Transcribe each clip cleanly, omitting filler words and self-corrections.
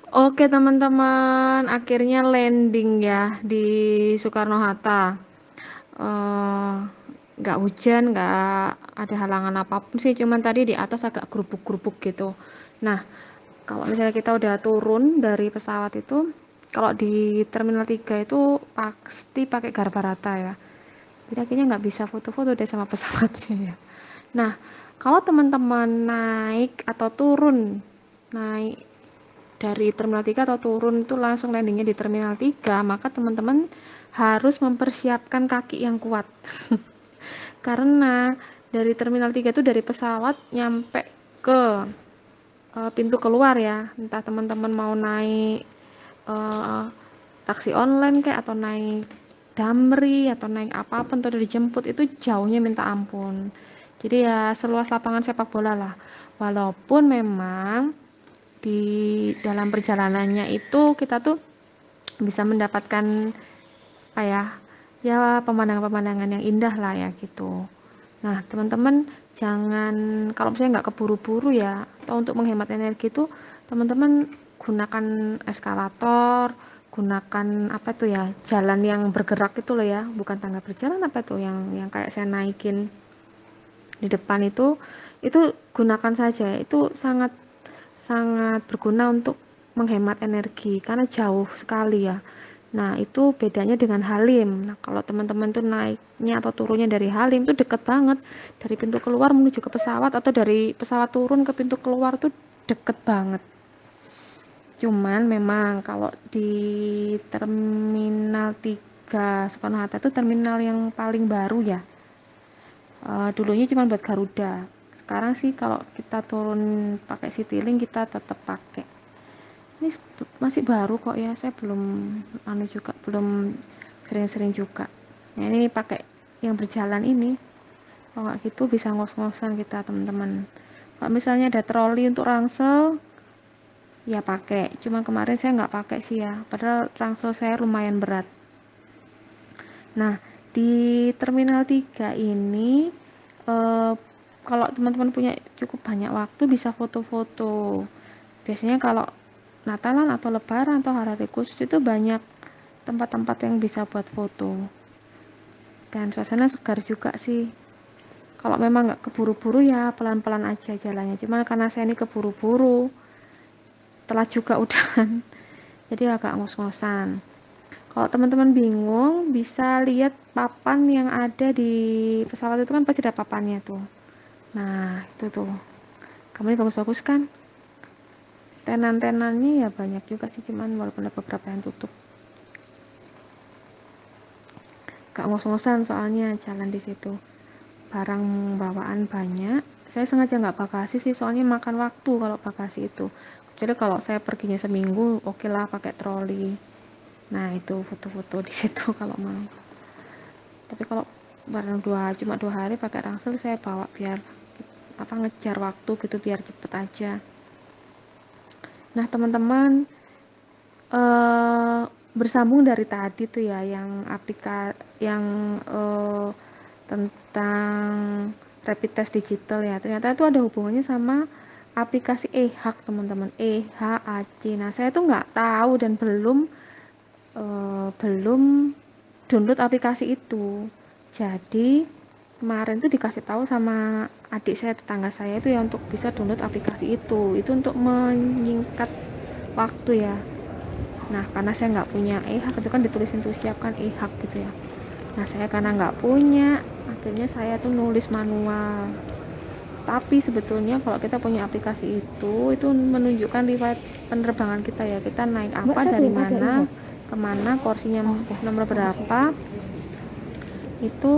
Oke teman-teman, akhirnya landing ya di Soekarno-Hatta. Eh, nggak hujan, nggak ada halangan apapun sih, cuman tadi di atas agak gerubuk-gerubuk gitu. Nah, kalau misalnya kita udah turun dari pesawat itu, kalau di Terminal 3 itu pasti pakai garba rata ya. Jadi akhirnya nggak bisa foto-foto deh sama pesawatnya ya. Nah, kalau teman-teman naik atau turun, naik dari Terminal 3 atau turun itu langsung landingnya di Terminal 3, maka teman-teman harus mempersiapkan kaki yang kuat. Karena dari Terminal 3 itu dari pesawat nyampe ke pintu keluar ya. Entah teman-teman mau naik uh, taksi online kayak atau naik Damri atau naik apapun atau dijemput itu jauhnya minta ampun. Jadi ya seluas lapangan sepak bola lah. Walaupun memang di dalam perjalanannya itu kita tuh bisa mendapatkan apa ya, ya pemandangan-pemandangan yang indah lah ya gitu. Nah teman-teman jangan, kalau misalnya nggak keburu-buru ya, atau untuk menghemat energi itu teman-teman gunakan eskalator, gunakan apa tuh ya, jalan yang bergerak itu loh ya, bukan tangga berjalan, apa tuh yang kayak saya naikin di depan itu gunakan saja, itu sangat sangat berguna untuk menghemat energi karena jauh sekali ya. Nah, itu bedanya dengan Halim. Nah, kalau teman-teman tuh naiknya atau turunnya dari Halim tuh deket banget. Dari pintu keluar menuju ke pesawat atau dari pesawat turun ke pintu keluar tuh deket banget. Cuman memang kalau di Terminal 3 Soekarno-Hatta itu terminal yang paling baru ya. Dulunya cuma buat Garuda. Sekarang sih kalau kita turun pakai Citylink kita tetap pakai. Ini masih baru kok ya, saya belum juga, belum sering-sering juga. Nah, ini pakai yang berjalan ini. Kalau nggak gitu bisa ngos-ngosan kita teman-teman. Kalau misalnya ada troli untuk rangsel, ya pakai. Cuma kemarin saya nggak pakai sih ya, padahal rangsel saya lumayan berat. Nah, di Terminal 3 ini eh, kalau teman-teman punya cukup banyak waktu bisa foto-foto. Biasanya kalau Natalan atau Lebaran atau hari-hari khusus itu banyak tempat-tempat yang bisa buat foto. Dan suasana segar juga sih. Kalau memang nggak keburu-buru ya pelan-pelan aja jalannya. Cuma karena saya ini keburu-buru, telat juga udahan. Jadi agak ngos-ngosan. Kalau teman-teman bingung, bisa lihat papan yang ada di pesawat itu kan pasti ada papannya tuh. Nah, itu tuh. Kamu ini bagus-bagus kan? Tenan-tenannya ya banyak juga sih, cuman walaupun ada beberapa yang tutup. Gak ngos-ngosan soalnya jalan di situ. Barang bawaan banyak. Saya sengaja nggak bagasi sih, soalnya makan waktu kalau bagasi itu. Jadi kalau saya perginya seminggu, oke lah pakai troli. Nah itu foto-foto di situ kalau mau. Tapi kalau barang cuma 2 hari pakai ransel saya bawa biar apa ngejar waktu gitu biar cepet aja. Nah teman-teman, bersambung dari tadi tuh ya yang yang eh, tentang rapid test digital ya, ternyata itu ada hubungannya sama aplikasi e-hak teman-teman, EHAC. Nah saya tuh nggak tahu dan belum download aplikasi itu. Jadi kemarin tuh dikasih tahu sama adik saya, tetangga saya itu ya, untuk bisa download aplikasi itu untuk menyingkat waktu ya. Nah karena saya nggak punya e-hak, itu kan ditulisin tuh siapkan e-hak gitu ya. Nah saya karena nggak punya, akhirnya saya tuh nulis manual. Tapi sebetulnya kalau kita punya aplikasi itu menunjukkan riwayat penerbangan kita ya, kita naik Mbak, apa, saya dari belum ada mana info. kemana, kursinya Oh, oke. nomor Makasih. berapa, itu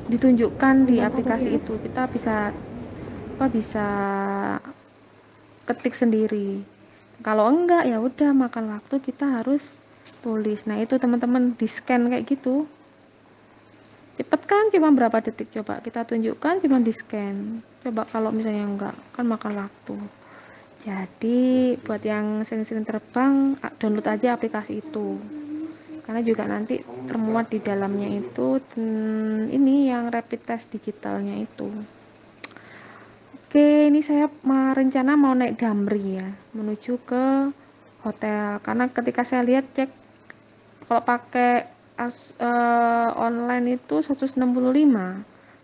ditunjukkan di Dengan akun aplikasi itu? itu. Kita bisa ketik sendiri. Kalau enggak ya udah makan waktu, kita harus tulis. Nah itu teman-teman di scan kayak gitu, cepet kan, cuma berapa detik, coba kita tunjukkan, cuma di scan. Coba kalau misalnya enggak, kan makan waktu. Jadi buat yang sering-sering terbang, download aja aplikasi itu, karena juga nanti termuat di dalamnya itu ini yang rapid test digitalnya itu. Oke, ini saya rencana mau naik Damri ya, menuju ke hotel. Karena ketika saya lihat cek kalau pakai online itu 165,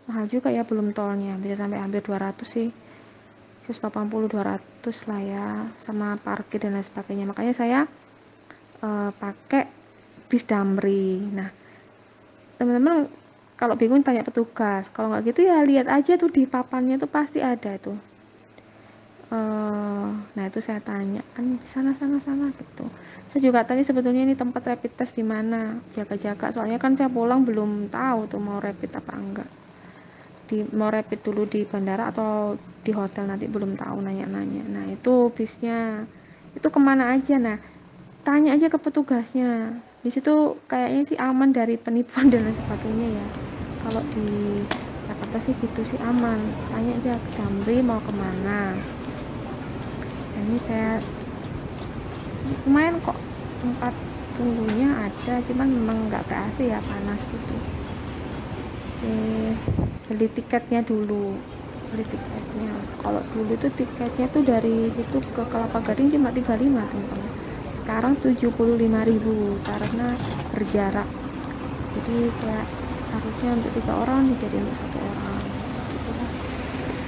mahal juga ya, belum tolnya, bisa sampai hampir 200 sih, 180 200 lah ya, sama parkir dan lain sebagainya. Makanya saya pakai bis Damri. Nah, teman-teman kalau bingung tanya petugas, kalau nggak gitu ya lihat aja tuh di papannya tuh pasti ada tuh. Nah itu saya tanya kan sana gitu. Saya juga tadi sebetulnya ini tempat rapid test di mana, jaga-jaga, soalnya kan saya pulang belum tahu tuh mau rapid apa enggak, mau rapid dulu di bandara atau di hotel, nanti belum tahu, nanya-nanya. Nah itu bisnya itu kemana aja, nah tanya aja ke petugasnya, di situ kayaknya sih aman dari penipuan dan lain sebagainya ya. Kalau di Jakarta sih gitu sih aman, tanya aja ke Damri mau kemana. Nah, ini saya lumayan kok, tempat tunggunya ada, cuman memang nggak AC ya, panas gitu. Oke, beli tiketnya dulu, beli tiketnya. Kalau dulu tuh tiketnya tuh dari situ ke Kelapa Gading cuma 35 teman-teman, sekarang 75.000 karena berjarak, jadi kayak harusnya untuk 3 orang jadi untuk 1 orang gitu.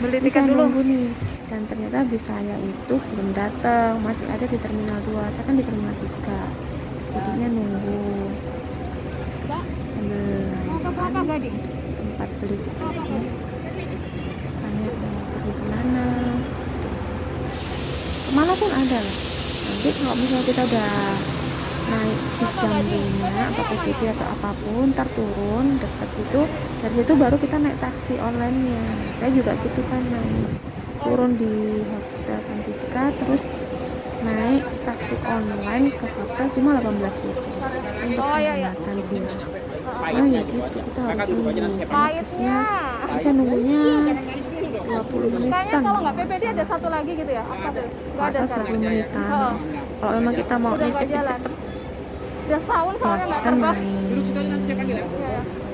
Beli tiket dulu nunggu nih, dan ternyata bis saya itu belum datang, masih ada di terminal 2, saya kan di terminal 3, jadinya nunggu sambil naik tempat beli tiketnya, tanya mau pergi kemana, kemana pun ada lah. Nanti kalau misalnya kita udah naik bis Damrinya atau PCD atau apapun, ntar turun deket itu, dari situ baru kita naik taksi online nya. Saya juga gitu kan, naik turun di Hotel Santika, terus naik taksi online ke hotel cuma 18.000 untuk pengangkatan sih. Oh ya gitu, kita harus nunggu, bisnya bisa nunggunya 20 menitan. Kayaknya kalau nggak PPD ada satu lagi gitu ya? Apa tuh? Nggak ada sekarang. 20 menitan. Kalau memang kita mau cepet-cepet, udah setahun soalnya nggak terbang.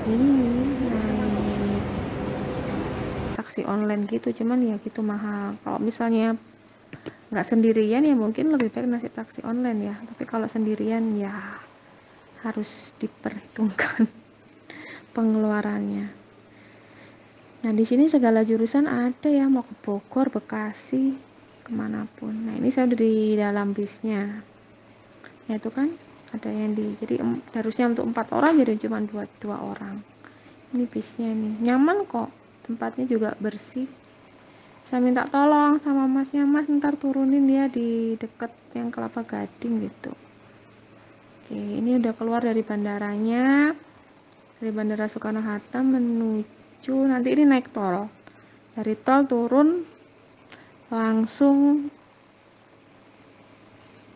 Ini naik taksi online gitu, cuman ya gitu mahal. Kalau misalnya nggak sendirian ya mungkin lebih baik naik taksi online ya, tapi kalau sendirian ya harus diperhitungkan pengeluarannya. Nah di sini segala jurusan ada ya, mau ke Bogor, Bekasi, kemanapun. Nah ini saya udah di dalam bisnya, ya itu kan ada yang jadi harusnya untuk 4 orang jadi cuma 2 orang. Ini bisnya nih nyaman kok, tempatnya juga bersih. Saya minta tolong sama masnya, mas ntar turunin ya di deket yang Kelapa Gading gitu. Oke, ini udah keluar dari bandaranya, dari Bandara Soekarno-Hatta menuju, nanti ini naik tol, dari tol turun langsung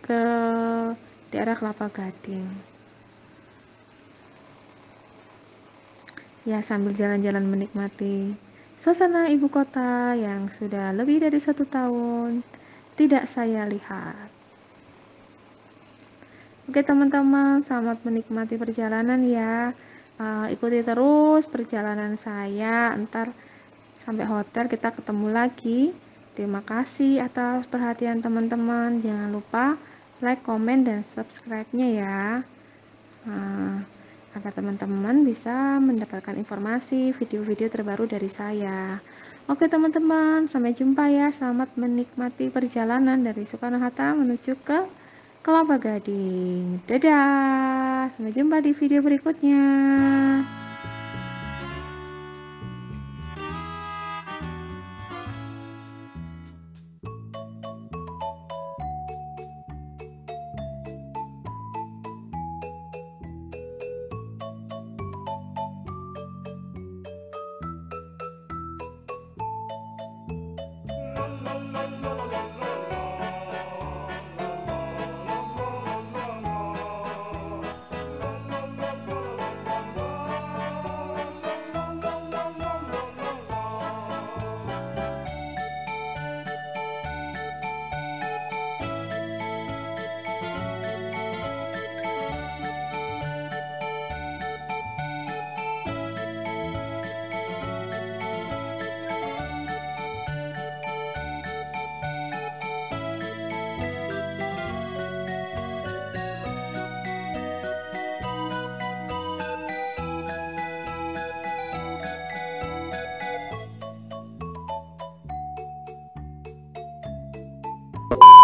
ke daerah Kelapa Gading ya, sambil jalan-jalan menikmati suasana ibu kota yang sudah lebih dari 1 tahun tidak saya lihat. Oke teman-teman, selamat menikmati perjalanan ya. Ikuti terus perjalanan saya, ntar sampai hotel kita ketemu lagi. Terima kasih atas perhatian teman-teman. Jangan lupa like, komen, dan subscribe-nya ya, agar teman-teman bisa mendapatkan informasi video-video terbaru dari saya. Oke teman-teman, sampai jumpa ya. Selamat menikmati perjalanan dari Soekarno-Hatta menuju ke Kelapa Gading. Dadah, sampai jumpa di video berikutnya. Bye.